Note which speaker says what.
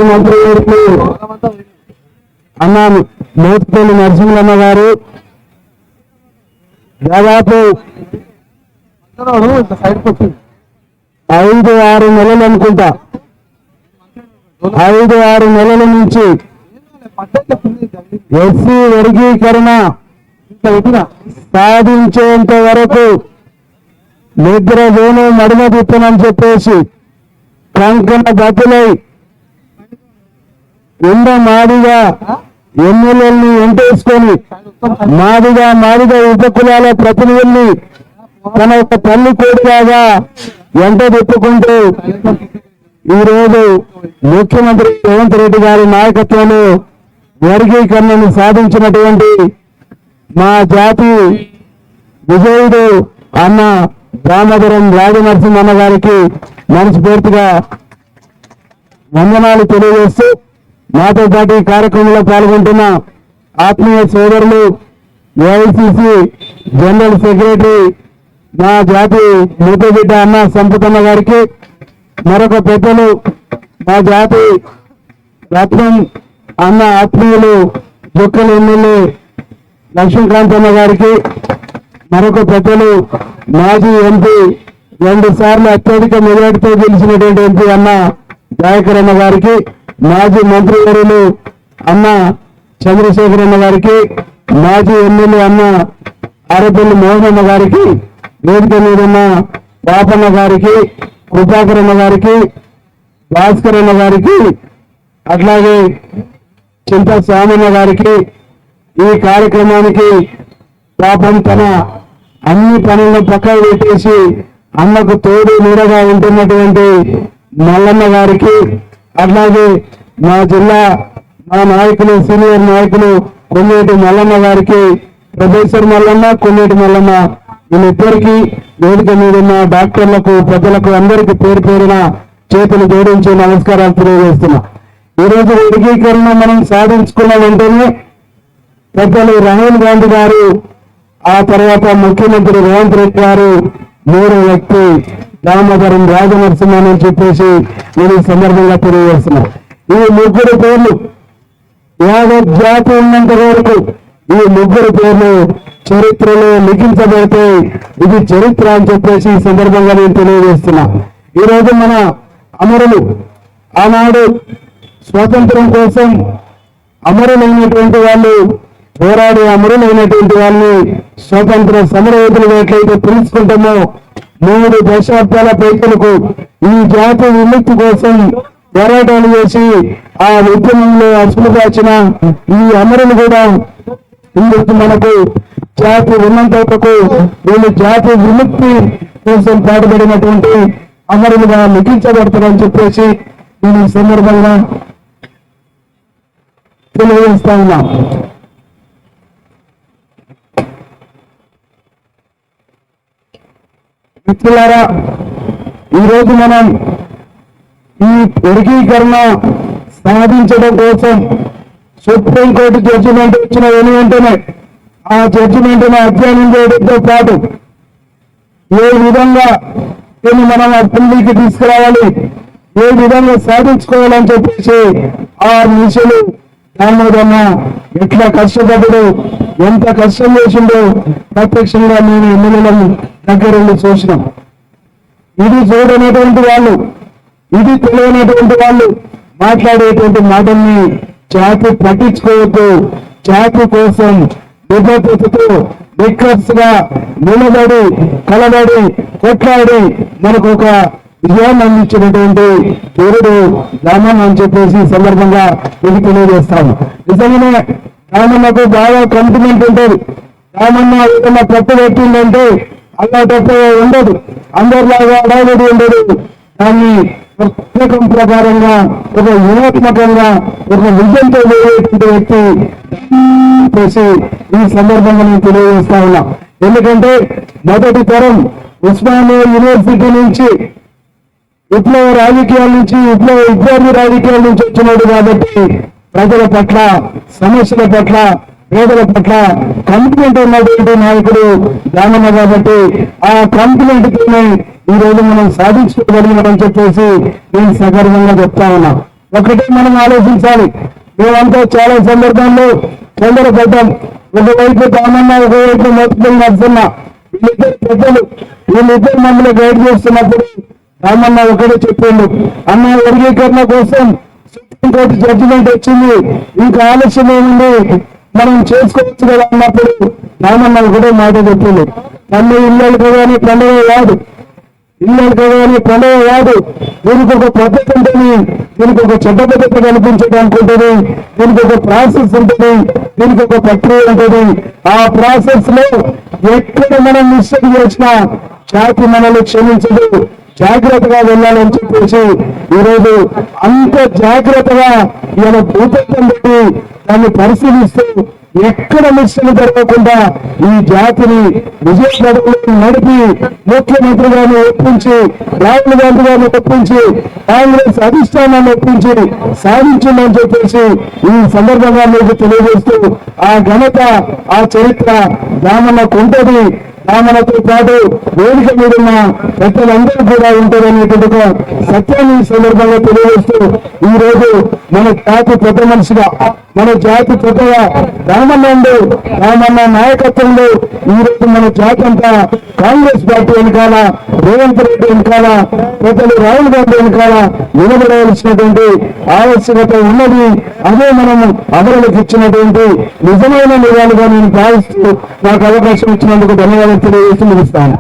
Speaker 1: మంత్రి అన్న మోత్పల్లి నరసింహన్న గారు దాదాపు 5-6 నెలలు అనుకుంటా, 5-6 నెలల నుంచి ఎస్సీ వర్గీకరణ సాధించేంత వరకు నిద్ర వేణు మడిమ తిప్పనని చెప్పేసి కంకణ బతులై మాదిగా ఎమ్మెల్యేలని వెంటేసుకొని మాదిగా ఉపకులాల ప్రతినిధుల్ని తన ఒక తల్లి కోడిలాగా వెంట తిప్పుకుంటూ ఈరోజు ముఖ్యమంత్రి రేవంత్ రెడ్డి గారి నాయకత్వంలో వర్గీకరణను సాధించినటువంటి మా జాతి విజయుడు అన్న దామోదరం రాజనరసింహన్న గారికి మనస్ఫూర్తిగా వందనాలు తెలియజేస్తూ నాతో పాటు ఈ కార్యక్రమంలో పాల్గొంటున్న ఆత్మీయ సోదరులు ఏఐసిసి జనరల్ సెక్రటరీ మా జాతి మూతబిడ్డ అన్న సంపతన్న గారికి, మరొక పెద్దలు మా జాతి రత్నం అన్న ఆత్మీయులు బొక్కల ఎమ్మెల్యే లక్ష్మీకాంతన్న గారికి, మరొక పెద్దలు మాజీ ఎంపీ 2 సార్లు అత్యధిక మెజార్టీతో గెలిచినటువంటి ఎంపీ అన్న దయాకర్ అన్న గారికి, మాజీ మంత్రివర్యులు అన్న చంద్రశేఖర్ అన్న గారికి, మాజీ ఎమ్మెల్యే అన్న ఆరపల్లి మోహన్ అన్న గారికి, వేదిక మీద ఉన్న పాపన్న గారికి, కృపాకర్ అన్న గారికి, భాస్కర్ అన్న గారికి, అట్లాగే చింత స్వామన్న గారికి, ఈ కార్యక్రమానికి పాపం తన అన్ని పనులను పక్కకు పెట్టేసి అన్నకు తోడు నీడగా ఉంటున్నటువంటి మల్లన్న గారికి, అట్లాగే మా జిల్లా మా నాయకులు సీనియర్ నాయకులు కొన్నేటి మల్లన్న గారికి, ప్రొఫెసర్ మల్లన్న కొన్నేటి మల్లన్న, వీళ్ళిద్దరికీ వేదిక మీద ఉన్న డాక్టర్లకు పెద్దలకు అందరికీ పేరు పేరున చేతులు జోడించి నమస్కారాలు తెలియజేస్తున్నా. ఈరోజు వర్గీకరణ మనం సాధించుకున్న వెంటనే పెద్దలు రాహుల్ గాంధీ గారు, ఆ తర్వాత ముఖ్యమంత్రి రేవంత్ రెడ్డి గారు 3వ వ్యక్తి దామోదరం రాజనరసింహన్ అని చెప్పేసి నేను ఈ సందర్భంగా తెలియజేస్తున్నా. ఈ 3 పేర్లు యావత్ జాతి ఉన్నంత వరకు ఈ 3 పేర్లు చరిత్రలో లిఖించబడితే ఇది చరిత్ర అని చెప్పేసి ఈ సందర్భంగా నేను తెలియజేస్తున్నా. ఈరోజు మన అమరులు, ఆనాడు స్వాతంత్రం కోసం అమరులైనటువంటి వాళ్ళు, పోరాడే అమరులైనటువంటి వాళ్ళని స్వతంత్ర సమరయోధులు ఎట్లయితే పిలుచుకుంటామో 3 దశాబ్దాల పైకలకు ఈ జాతి విముక్తి కోసం పోరాటాలు చేసి ఆ ఉద్యమంలో అసలుగాచిన ఈ అమరులు కూడా ఇందుకు మనకు జాతి ఉన్నంత వరకు వీళ్ళు జాతి విముక్తి కోసం పాటుపడినటువంటి అమరులుగా లిఖించబడతారని చెప్పేసి నేను ఈ సందర్భంగా తెలియజేస్తా ఉన్నా. మిత్రులారా, ఈరోజు మనం ఈ వర్గీకరణ సాధించడం కోసం సుప్రీంకోర్టు జడ్జిమెంట్ వచ్చిన వెంటనే ఆ జడ్జిమెంట్ అధ్యయనం చేయడంతో పాటు ఏ విధంగా దీన్ని మనం అసెంబ్లీకి తీసుకురావాలి, ఏ విధంగా సాధించుకోవాలని చెప్పేసి ఆ నిమిషాలు దామోదరన్న ఎట్లా కష్టపడ్డాడు, ఎంత కష్టం చేసిండో ప్రత్యక్షంగా నేను ఎమ్మెల్యేలను దగ్గరుండి చూసినాం. ఇది చూడనటువంటి వాళ్ళు, ఇది తెలియనటువంటి వాళ్ళు మాట్లాడేటువంటి మాటల్ని జాతి పట్టించుకోవద్దు. జాతి కోసం నిబద్ధతతో నిక్కర్స్గా నిలబడి కలబడి కొట్లాడి మనకు ఒక విజయాన్ని అందించినటువంటి పేరుడు రామన్ అని చెప్పేసి సందర్భంగా మీకు తెలియజేస్తాను. నిజంగానే రామన్నకు బాగా కమిట్మెంట్ ఉంటుంది. రామన్న ఏదైనా తప్పు పెట్టిందంటే అలా తప్ప ఉండదు, అందరిలాగా అడావిడి ఉండదు. దాన్ని ప్రత్యేకం ప్రకారంగా ఒక వ్యూహాత్మకంగా ఒక విజయంతో వేరేటువంటి వ్యక్తి చేసి ఈ సందర్భంగా నేను తెలియజేస్తా ఉన్నా. ఎందుకంటే మొదటి తరం ఉస్మానియా యూనివర్సిటీ నుంచి విప్లవ రాజకీయాల నుంచి విద్యార్థి రాజకీయాల నుంచి వచ్చినాడు కాబట్టి ప్రజల పట్ల, సమస్యల పట్ల, పేదల పట్ల కమిట్మెంట్ ఉన్నటువంటి నాయకుడు రామన్న కాబట్టి ఆ కమిట్మెంట్ తోనే ఈ రోజు మనం సాధించుకోగలిగినామని చెప్పేసి నేను సగర్వంగా చెప్తా ఉన్నా. ఒకటే మనం ఆలోచించాలి. మేమంతా చాలా సందర్భంలో తొందరపడ్డాం. ఒకవైపు తామన్నా, ఒకవైపు మొత్తం నడుస్తున్నా. వీళ్ళిద్దరు పెద్దలు, వీళ్ళిద్దరు మమ్మల్ని గైడ్ చేస్తున్నప్పుడు రామన్న ఒకటే చెప్పిండు, అన్న వర్గీకరణ కోసం సుప్రీంకోర్టు జడ్జిమెంట్ వచ్చింది, ఇంకా ఆలస్యం ఏముంది, మనం చేసుకోవచ్చు కదా అన్నప్పుడు రామన్న ఒకటే మాట చెప్పిండు, తల్లి ఇళ్ళలు కదా అని పండుగ కాదు, ఇళ్ళలు కదా అని పండుగ కాదు, దీనికి ఒక పద్ధతి ఉంటుంది, దీనికి ఒక చట్టబద్ధత కల్పించడానికి ఉంటుంది, దీనికి ఒక ప్రాసెస్ ఉంటుంది, దీనికి ఒక ప్రక్రియ ఉంటుంది. ఆ ప్రాసెస్ లో ఎక్కడ మనం మిస్టేక్ చేసినా జాతి మనల్ని క్షమించదు, జాగ్రత్తగా వెళ్ళాలని చెప్పేసి ఈరోజు అంత జాగ్రత్తగా ఇలా భూతత్వం పెట్టి దాన్ని పరిశీలిస్తూ ఎక్కడ మిస్టేక్ జరగకుండా ఈ జాతిని విజయనగరంలో నడిపి ముఖ్యమంత్రి గారిని ఒప్పించి, రాహుల్ గాంధీ గారిని ఒప్పించి, కాంగ్రెస్ అధిష్టానాన్ని ఒప్పించి సాధించిందని చెప్పేసి ఈ సందర్భంగా మీకు తెలియజేస్తూ ఆ ఘనత, ఆ చరిత్ర రామన్నకు ఉంటుంది. రామన్నతో పాటు వేదిక మీద ఉన్న పెద్దలందరూ కూడా ఉంటారనేటువంటి ఒక సత్యాన్ని ఈ సందర్భంగా తెలియజేస్తూ ఈ రోజు మన జాతి పెద్ద మనిషిగా, మన జాతి పెద్దగా రామన్న నాయకత్వంలో ఈ రోజు మన జాతి అంతా కాంగ్రెస్ పార్టీ వెనకాల, రేవంత్ రెడ్డి వెనకాల, పెద్దలు రాహుల్ గాంధీ వెనకాల నిలబడవలసినటువంటి ఆవశ్యకత ఉన్నది. అదే మనము అమరులకు ఇచ్చినటువంటి నిజమైన నిజాలుగా నేను భావిస్తూ నాకు అవకాశం ఇచ్చినందుకు ధన్యవాదాలు తెలియజేస్తూ ముగిస్తాను.